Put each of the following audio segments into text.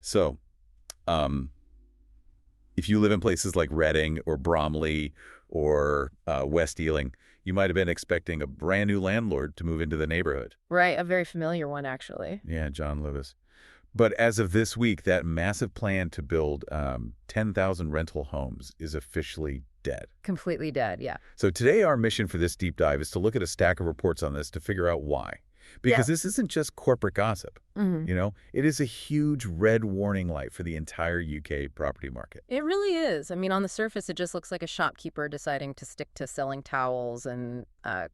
So, um, if you live in places like Reading or Bromley or West Ealing, you might have been expecting a brand new landlord to move into the neighborhood. Right, a very familiar one, actually. Yeah, John Lewis. But as of this week, that massive plan to build 10,000 rental homes is officially dead. Completely dead, yeah. So today our mission for this deep dive is to look at a stack of reports on this to figure out why. Because this isn't just corporate gossip. Hmm. It is a huge red warning light for the entire UK property market. It really is. I mean, on the surface, it just looks like a shopkeeper deciding to stick to selling towels and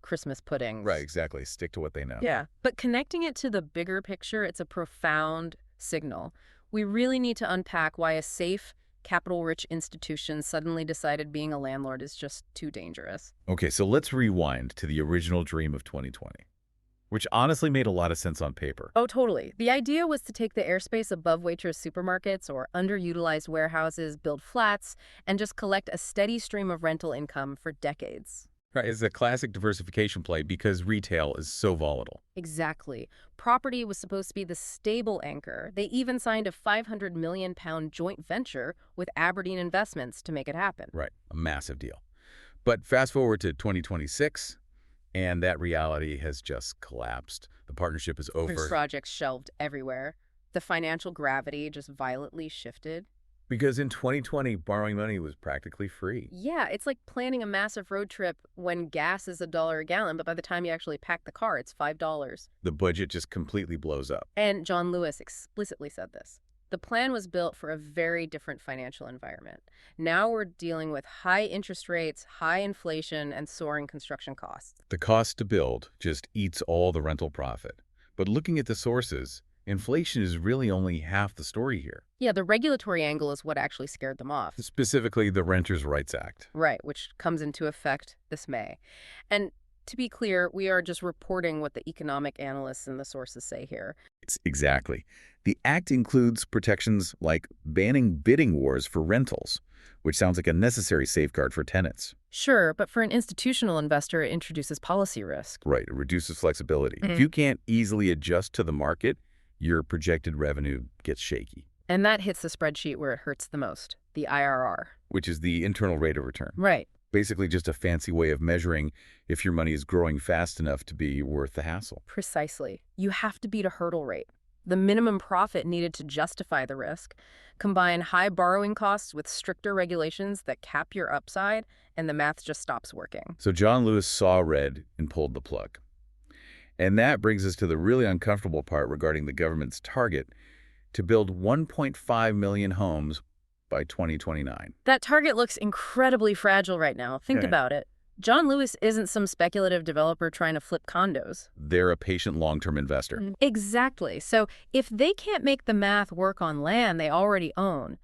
Christmas puddings. Right, exactly. Stick to what they know. Yeah. But connecting it to the bigger picture, it's a profound signal. We really need to unpack why a safe, capital-rich institution suddenly decided being a landlord is just too dangerous. Okay, so let's rewind to the original dream of 2020, which honestly made a lot of sense on paper. Oh, totally. The idea was to take the airspace above Waitrose supermarkets or underutilized warehouses, build flats, and just collect a steady stream of rental income for decades. Right, it's a classic diversification play because retail is so volatile. Exactly. Property was supposed to be the stable anchor. They even signed a £500 million joint venture with Aberdeen Investments to make it happen. Right, a massive deal. But fast forward to 2026, and that reality has just collapsed. The partnership is over. Projects shelved everywhere. The financial gravity just violently shifted. Because in 2020, borrowing money was practically free. Yeah, it's like planning a massive road trip when gas is $1 a gallon, but by the time you actually pack the car, it's $5. The budget just completely blows up. And John Lewis explicitly said this. The plan was built for a very different financial environment. Now we're dealing with high interest rates, high inflation, and soaring construction costs. The cost to build just eats all the rental profit. But looking at the sources, inflation is really only half the story here. Yeah, the regulatory angle is what actually scared them off. Specifically, the Renters' Rights Act. Right, which comes into effect this May. And to be clear, we are just reporting what the economic analysts and the sources say here. Exactly. The act includes protections like banning bidding wars for rentals, which sounds like a necessary safeguard for tenants. Sure, but for an institutional investor, it introduces policy risk. Right, it reduces flexibility. If you can't easily adjust to the market, your projected revenue gets shaky. And that hits the spreadsheet where it hurts the most, the IRR. Which is the internal rate of return. Right. Basically just a fancy way of measuring if your money is growing fast enough to be worth the hassle. Precisely. You have to beat a hurdle rate. The minimum profit needed to justify the risk. Combine high borrowing costs with stricter regulations that cap your upside, and the math just stops working. So John Lewis saw red and pulled the plug. And that brings us to the really uncomfortable part regarding the government's target to build 1.5 million homes by 2029. That target looks incredibly fragile right now. Think about it. John Lewis isn't some speculative developer trying to flip condos. They're a patient long-term investor. Exactly. So if they can't make the math work on land they already own,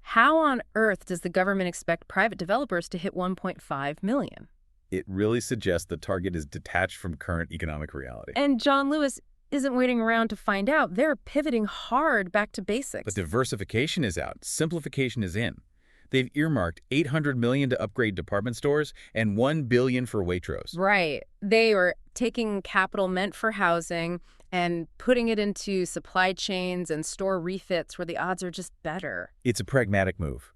how on earth does the government expect private developers to hit 1.5 million? It really suggests the target is detached from current economic reality. And John Lewis isn't waiting around to find out. They're pivoting hard back to basics. But diversification is out. Simplification is in. They've earmarked $800 million to upgrade department stores and $1 billion for Waitrose. Right. They are taking capital meant for housing and putting it into supply chains and store refits where the odds are just better. It's a pragmatic move,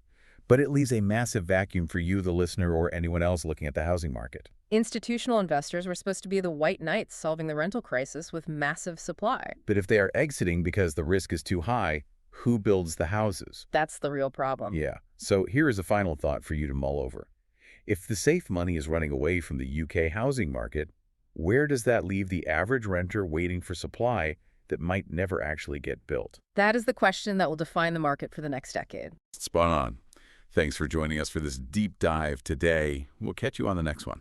but it leaves a massive vacuum for you, the listener, or anyone else looking at the housing market. Institutional investors were supposed to be the white knights solving the rental crisis with massive supply. But if they are exiting because the risk is too high, who builds the houses? That's the real problem. Yeah. So here is a final thought for you to mull over. If the safe money is running away from the UK housing market, where does that leave the average renter waiting for supply that might never actually get built? That is the question that will define the market for the next decade. Spot on. Thanks for joining us for this deep dive today. We'll catch you on the next one.